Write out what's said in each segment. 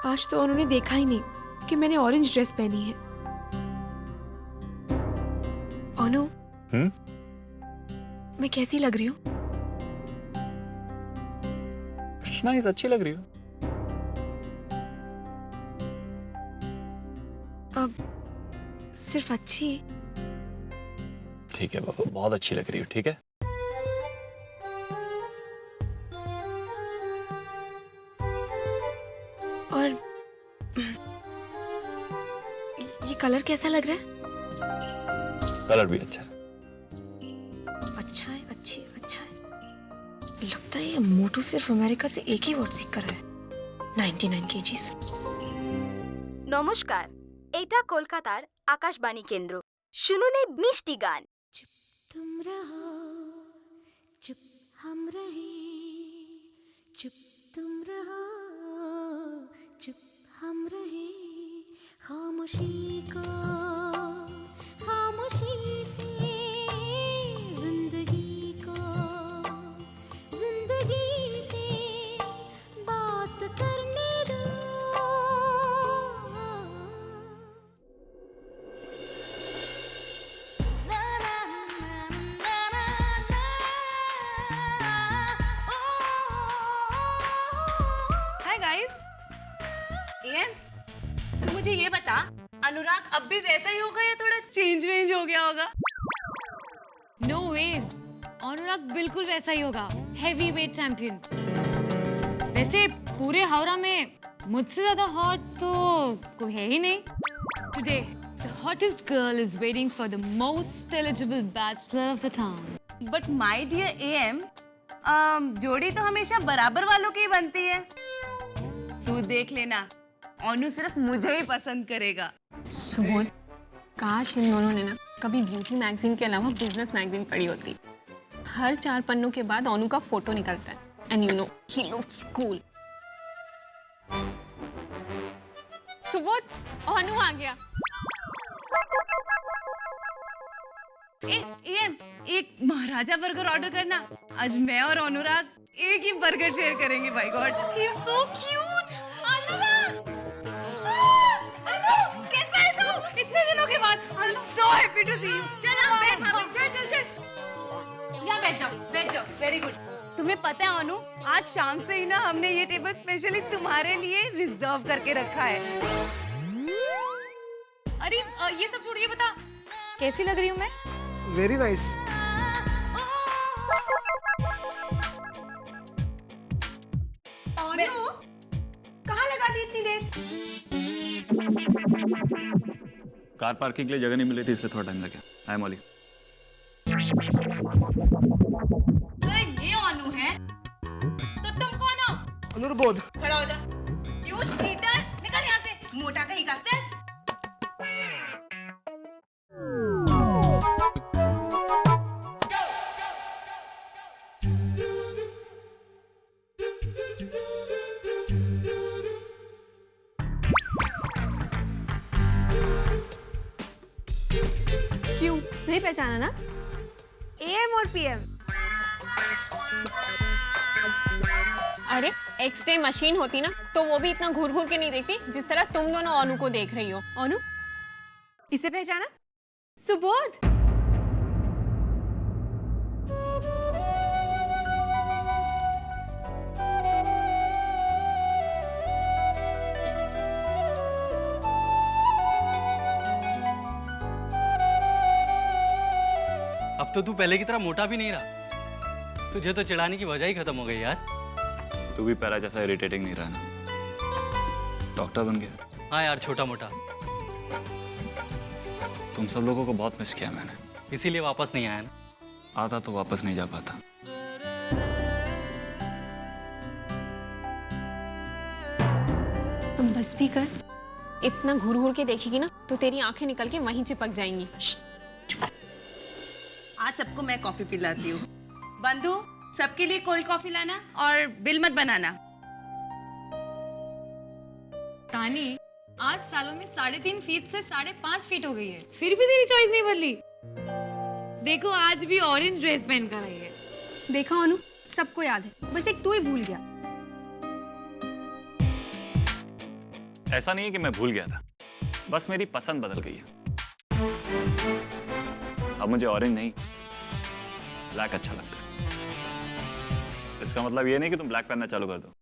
आज तो उन्होंने देखा ही नहीं कि मैंने ऑरेंज ड्रेस पहनी है। अनु, मैं कैसी लग रही हूँ? नाइस, अच्छी लग रही हो। अब सिर्फ अच्छी? ठीक है बाबा, बहुत अच्छी लग रही हो। ठीक है, और ये कलर कैसा लग रहा है? कलर भी अच्छा है। अच्छा है, अच्छा है। लगता है ये मोटू सिर्फ अमेरिका से एक ही वर्ड सीख कर है, 99 kgs। নমস্কার, এটা কলকাতার আকাশবাণী কেন্দ্র। শুনুন এই মিষ্টি গান। चुप तुम रहो, चुप हम रहे, चुप तुम रहो, चुप हम रहे, खामोशी को खामोशी से जिंदगी को जिंदगी से बात करने दो। Hi guys. एन, तू मुझे ये बता, अनुराग अब भी वैसा ही होगा या थोड़ा चेंज हो गया होगा? नो वेज, अनुराग बिल्कुल वैसा ही होगा, हेवी वेट चैंपियन। वैसे पूरे हावड़ा में मुझसे ज्यादा हॉट तो कोई है ही नहीं। Today the hottest girl is waiting for the most eligible bachelor of the town. But my dear M, जोड़ी तो हमेशा बराबर वालों की ही बनती है। तू देख लेना, अनु सिर्फ मुझे ही पसंद करेगा। सुबोध, काश इन दोनों ने ना कभी ब्यूटी मैगजीन के अलावा बिजनेस मैगजीन पढ़ी होती। हर 4 पन्नों के बाद अनु का फोटो निकलता है and you know he looks cool. Subodh, Anu आ गया। एम, एक महाराजा बर्गर ऑर्डर करना। आज मैं और अनुराग एक ही बर्गर शेयर करेंगे। By God, he is so cute. Anurag, कैसा है तू? इतने दिनों के बाद। I am so happy to see you. चल आओ, बैठ भाभी, चल। यहाँ बैठ जाओ। Very good. तुम्हें पता है अनु, आज शाम से ही ना हमने ये टेबल स्पेशली तुम्हारे लिए रिजर्व करके रखा है। अरे ये सब छोड़िए, बता कैसी लग रही हूँ मैं? Very nice. अनु, कहाँ लगा दी इतनी देर? कार पार्किंग के लिए जगह नहीं मिली थी, इसलिए थोड़ा टाइम लगा। हाय मौली। अगर ये अनु है तो तुम कौन हो? अनुर्बोध। खड़ा हो जा। यू चीटर, निकल यहाँ से, मोटा कहीं का। चल। क्यों नहीं पहचाना ना? एम और पीएम। अरे एक्सरे मशीन होती ना तो वो भी इतना घूर घूर के नहीं देखती जिस तरह तुम दोनों अनु को देख रही हो। अनु, इसे पहचाना? सुबोध। अब तो तू पहले की तरह मोटा भी नहीं रहा। तुझे तो चिढ़ाने की वजह ही खत्म हो गई यार। तू भी पहला जैसा इरिटेटिंग नहीं रहा ना। डॉक्टर बन गया। हाँ यार, छोटा मोटा। तुम सब लोगों को बहुत मिस किया मैंने, इसीलिए वापस नहीं आया ना। आता तो वापस नहीं जा पाता। तुम बस भी कर, इतना घूर घूर के देखेगी ना तो तेरी आंखें निकल के वहीं चिपक जाएंगी। आज सबको मैं कॉफी पिलाती हूँ। बंधु, सबके लिए कोल्ड कॉफी लाना और बिल मत बनाना। तानी, 8 सालों में 3.5 फीट से 5.5 फीट हो गई है, फिर भी तेरी चॉइस नहीं बदली। देखो आज भी ऑरेंज ड्रेस पहन कर आई है। देखा अनु, सबको याद है, बस एक तू ही भूल गया। ऐसा नहीं है कि मैं भूल गया था, बस मेरी पसंद बदल गई है। अब मुझे ऑरेंज नहीं, ब्लैक अच्छा लगता है। इसका मतलब ये नहीं कि तुम ब्लैक पहनना चालू कर दो।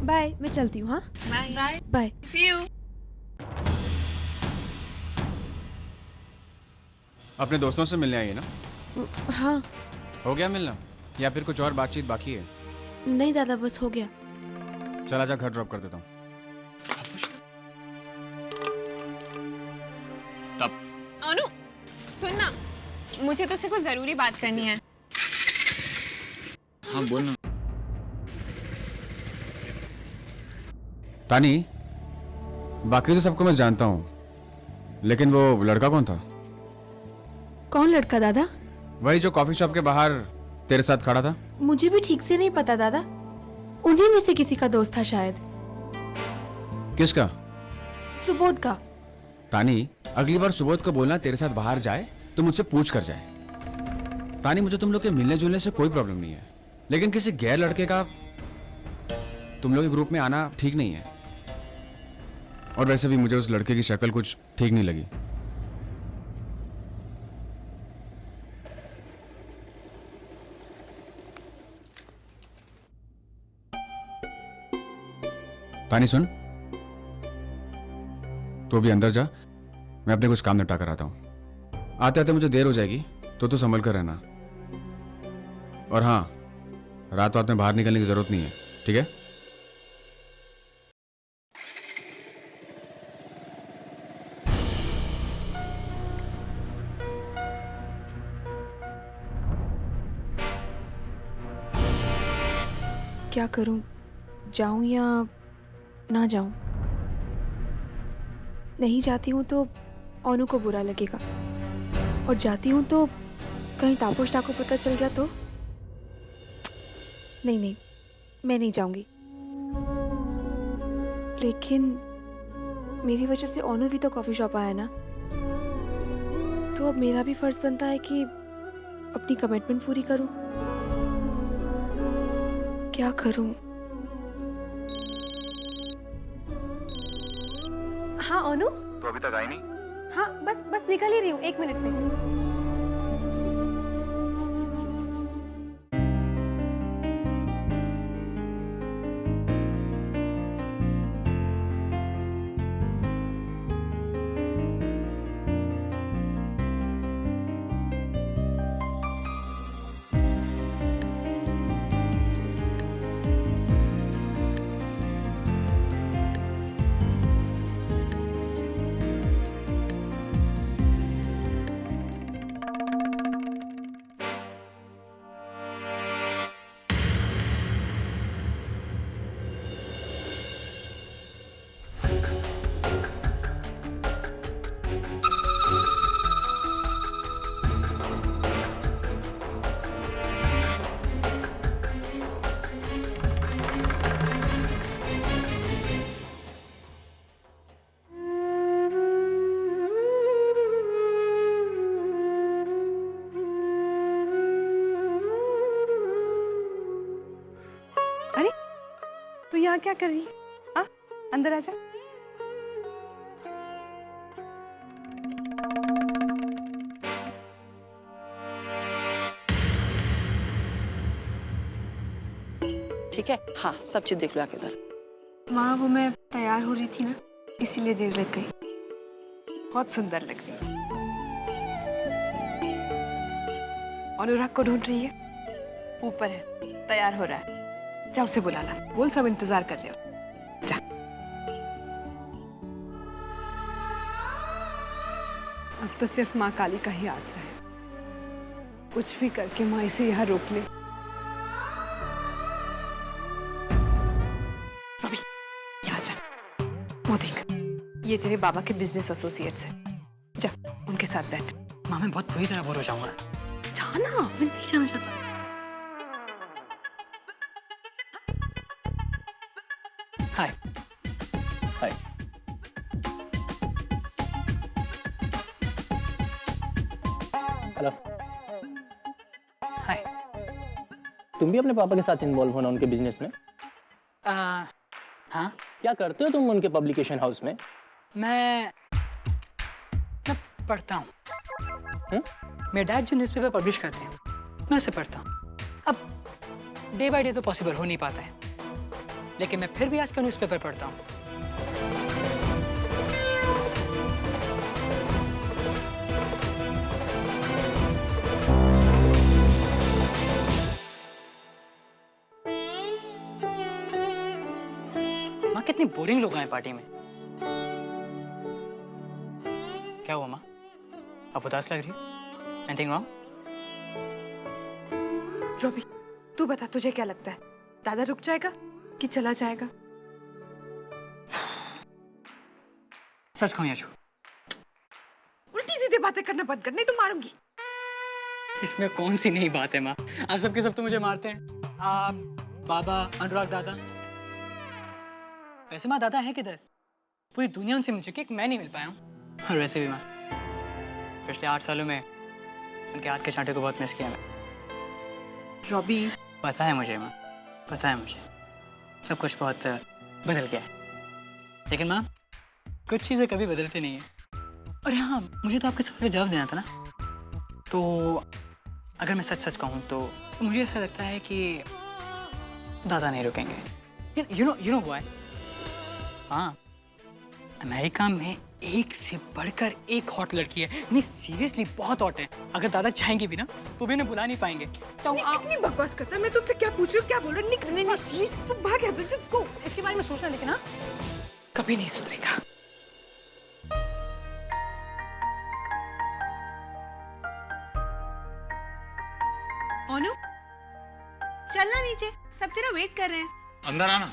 बाय, मैं चलती हूँ। हाँ बाय। बाय। C you. अपने दोस्तों से मिलने आई है ना? हाँ। हो गया मिलना या फिर कुछ और बातचीत बाकी है? नहीं दादा, बस हो गया। चला जा, घर ड्रॉप कर देता हूँ। अनु सुन ना, मुझे तुझसे कुछ जरूरी बात करनी है। हाँ बोल ना। तानी, बाकी तो सबको मैं जानता हूँ, लेकिन वो लड़का कौन था? कौन लड़का दादा? वही जो कॉफी शॉप के बाहर तेरे साथ खड़ा था। मुझे भी ठीक से नहीं पता दादा, उन्हीं में से किसी का दोस्त था शायद। किसका? सुबोध का। तानी, अगली बार सुबोध को बोलना तेरे साथ बाहर जाए तो मुझसे पूछ कर जाए। तानी, मुझे तुम लोग के मिलने जुलने से कोई प्रॉब्लम नहीं है, लेकिन किसी गैर लड़के का तुम लोग के ग्रुप में आना ठीक नहीं है। और वैसे भी मुझे उस लड़के की शक्ल कुछ ठीक नहीं लगी। तानी सुन, तो अभी अंदर जा, मैं अपने कुछ काम निपटा कर आता हूं। आते आते मुझे देर हो जाएगी तो तू संभल कर रहना। और हाँ, रात में बाहर निकलने की जरूरत नहीं है, ठीक है? क्या करूं, जाऊं या ना जाऊं? नहीं जाती हूं तो अनु को बुरा लगेगा, और जाती हूं तो कहीं तापोष्टा को पता चल गया तो? नहीं नहीं, मैं नहीं जाऊंगी। लेकिन मेरी वजह से अनु भी तो कॉफी शॉप आया ना, तो अब मेरा भी फर्ज बनता है कि अपनी कमिटमेंट पूरी करूं। क्या करूं? हाँ अनु। तो अभी तक आई नहीं? हाँ बस निकल ही रही हूँ, 1 मिनट में। तू यहाँ क्या कर रही है? आ, अंदर आजा। ठीक है, हाँ सब चीज देख लो आके इधर। वहाँ वो मैं तैयार हो रही थी ना, इसीलिए देर लग गई। बहुत सुंदर लग रही है। अनुराग को ढूंढ रही है, ऊपर है, तैयार हो रहा है। जा उसे बुला ला, बोल सब इंतजार कर रहे हो। जा। अब तो सिर्फ माँ काली का ही आसरा है। कुछ भी करके माँ इसे यहाँ रोक ले। वो देख, ये तेरे बाबा के बिजनेस एसोसिएट्स हैं। जा उनके साथ बैठ। माँ मैं बहुत बुरी तरह बोर हो जाऊंगा। जाना, मैं नहीं जाना चाहता। Hi hi. Hello hi. तुम भी अपने पापा के साथ इन्वॉल्व होना उनके बिजनेस में? हाँ क्या करते हो तुम उनके पब्लिकेशन हाउस में? मैं पढ़ता हूँ। मेरे डैड जो न्यूज़पेपर पब्लिश करते हैं मैं उसे पढ़ता हूँ। अब डे बाय डे तो पॉसिबल हो नहीं पाता है, लेकिन मैं फिर भी आज का न्यूज़पेपर पढ़ता हूँ। माँ कितनी बोरिंग लोग आए पार्टी में। क्या हुआ माँ, आप उदास लग रही हो? Anything wrong? रॉबी, तू बता, तुझे क्या लगता है, दादा रुक जाएगा कि चला जाएगा? सच कहूँ या झूठ? उल्टी सीधे बातें करना बंद कर, नहीं तो मारूंगी। इसमें कौन सी नई बात है माँ? आप सबके सब तो मुझे मारते हैं। आप, बाबा, अनुराग दादा। वैसे माँ दादा है किधर? पूरी दुनिया उनसे मिल चुकी है, मैं नहीं मिल पाया हूँ। और वैसे भी माँ पिछले 8 सालों में उनके हाथ के छांटे को बहुत मिस किया मैं। रॉबी, पता है मुझे माँ, पता है मुझे सब कुछ बहुत बदल गया है, लेकिन माँ कुछ चीज़ें कभी बदलती नहीं है। और हाँ, मुझे तो आपके सवाल का जवाब देना था ना, तो अगर मैं सच सच कहूँ तो मुझे ऐसा लगता है कि दादा नहीं रुकेंगे। You know why? हाँ, अमेरिका में एक से बढ़कर एक हॉट लड़की है। नहीं सीरियसली बहुत हॉट है। अगर दादा चाहेंगे भी ना तो भी उन्हें बुला नहीं पाएंगे। कितनी बकवास करता है। मैं तुझसे क्या पूछ रही हूँ, क्या बोल रही हूँ? नहीं सीरियस, तू भाग यहाँ से, जस्ट गो। इसके बारे में सोचना, लेकिन हाँ कभी नहीं सुधरेगा। ओनू, चलना नीचे, सब तेरा वेट कर रहे हैं। अंदर आना।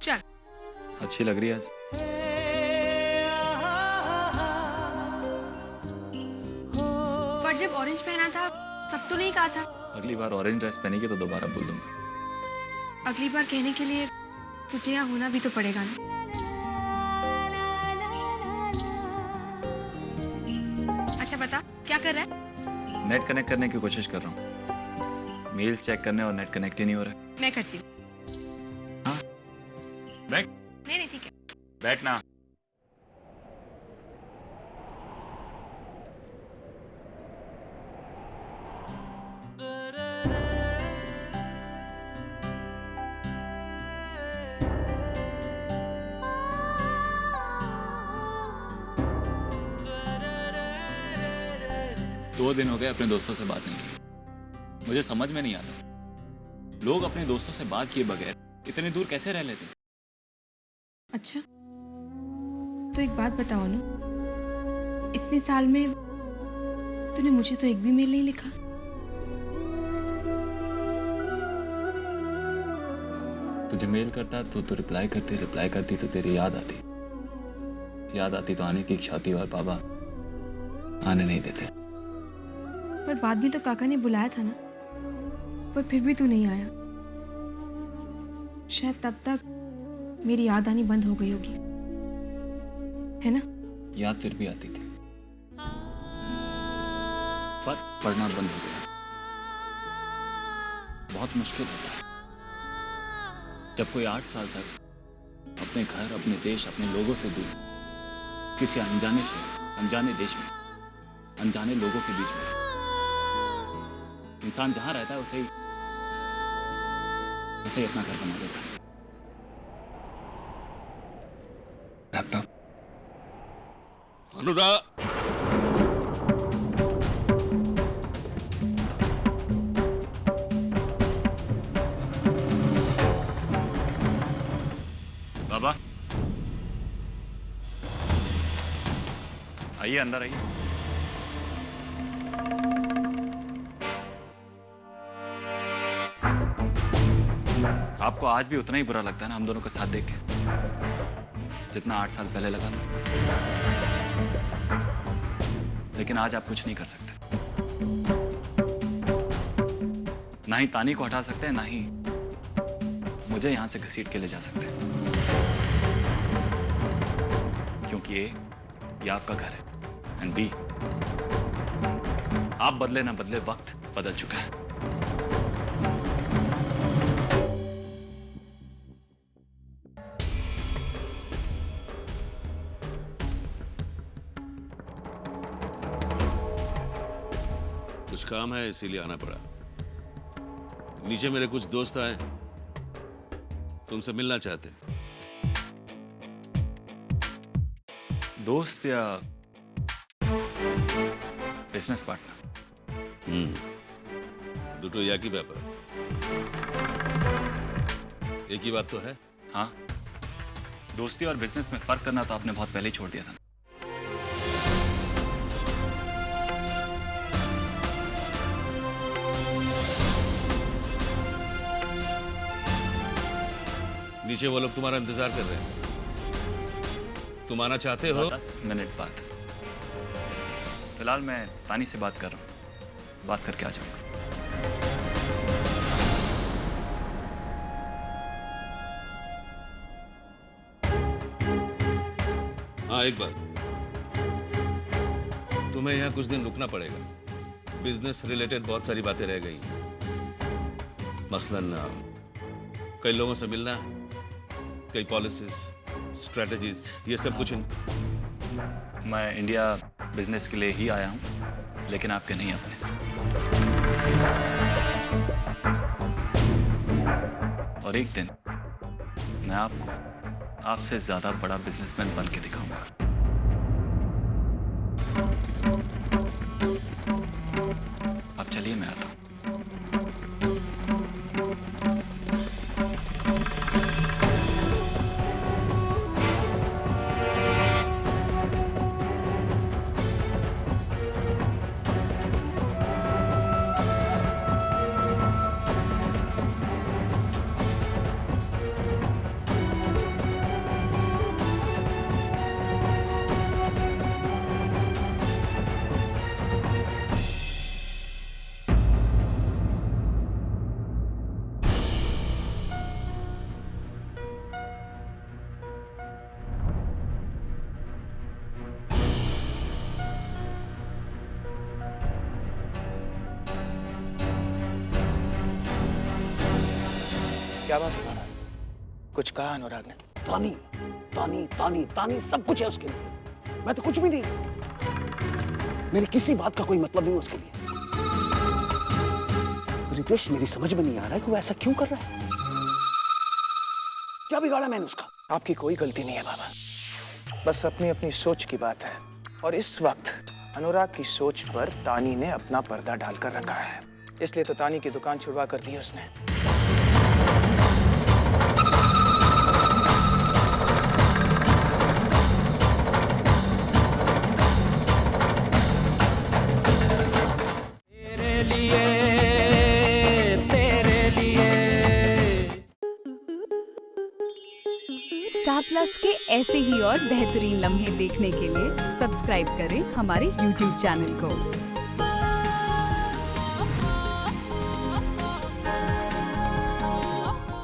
चल। अच्छी लग रही है आज। पर जब ऑरेंज पहना था तब तो नहीं कहा था। अगली बार ऑरेंज ड्रेस पहनेगी तो दोबारा बोल दूंगा। अगली बार कहने के लिए तुझे यहाँ होना भी तो पड़ेगा ना। अच्छा बता, क्या कर रहा है? नेट कनेक्ट करने की कोशिश कर रहा हूँ। मेल्स चेक करने और नेट कनेक्ट ही नहीं हो रहा है। मैं करती हूँ। हाँ बैठ। नहीं ठीक है। बैठना। दो दिन हो गए अपने दोस्तों से बात नहीं की। मुझे समझ में नहीं आता लोग अपने दोस्तों से बात किए बगैर इतनी दूर कैसे रह लेते। अच्छा तो एक बात बताओ अनु, इतने साल में तूने मुझे तो एक भी मेल नहीं लिखा। तुझे मेल करता तो तू रिप्लाई करती तो तेरी याद आती तो आने की इच्छा होती और बाबा आने नहीं देते। पर बाद में तो काका ने बुलाया था ना, पर फिर भी तू नहीं आया। शायद तब तक मेरी याद आनी बंद हो गई होगी, है ना? याद फिर भी आती थी, पर पढ़ना बंद हो गया। बहुत मुश्किल होता है जब कोई 8 साल तक अपने घर, अपने देश, अपने लोगों से दूर किसी अनजाने शहर, अनजाने देश में, अनजाने लोगों के बीच में इंसान जहां रहता है उसे ही अपना घर बना देता है। लैपटॉप अनुराग, बाबा आइए, अंदर आइए। आपको आज भी उतना ही बुरा लगता है ना हम दोनों का साथ देख के, जितना 8 साल पहले लगा था। लेकिन आज आप कुछ नहीं कर सकते, ना ही तानी को हटा सकते हैं, ना ही मुझे यहां से घसीट के ले जा सकते हैं, क्योंकि ये आपका घर है एंड बी, आप बदले ना बदले वक्त बदल चुका है। कुछ काम है इसीलिए आना पड़ा। नीचे मेरे कुछ दोस्त आए, तुमसे मिलना चाहते हैं। दोस्त या बिजनेस पार्टनर? दुटो या की व्यापार, एक ही बात तो है। हाँ, दोस्ती और बिजनेस में फर्क करना तो आपने बहुत पहले ही छोड़ दिया था ना। नीचे वो लोग तुम्हारा इंतजार कर रहे हैं, तुम आना चाहते हो? 10 मिनट बाद। फिलहाल मैं तानी से बात कर रहा हूँ, बात करके आ जाऊंगा। हाँ, एक बात, तुम्हें यहाँ कुछ दिन रुकना पड़ेगा। बिजनेस रिलेटेड बहुत सारी बातें रह गई, मसलन कई लोगों से मिलना, कई पॉलिसीज, स्ट्रेटजीज, ये सब कुछ। मैं इंडिया बिजनेस के लिए ही आया हूँ, लेकिन आपके नहीं अपने। और एक दिन मैं आपको आपसे ज्यादा बड़ा बिजनेसमैन बन के दिखाऊंगा। अब चलिए मैं आता हूँ। क्या बात है महाराज? कुछ कहा अनुराग ने? तानी तानी तानी तानी सब कुछ है उसके लिए, मैं तो कुछ भी नहीं। मेरी किसी बात का कोई मतलब नहीं उसके लिए। रितेश, मेरी समझ में नहीं आ रहा है कि वो ऐसा क्यों कर रहा है। क्या बिगाड़ा मैंने उसका? आपकी कोई गलती नहीं है बाबा, बस अपनी अपनी सोच की बात है। और इस वक्त अनुराग की सोच पर तानी ने अपना पर्दा डालकर रखा है, इसलिए तो तानी की दुकान छुड़वा कर दी उसने। स्टार प्लस के ऐसे ही और बेहतरीन लम्हे देखने के लिए सब्सक्राइब करें हमारे YouTube चैनल को।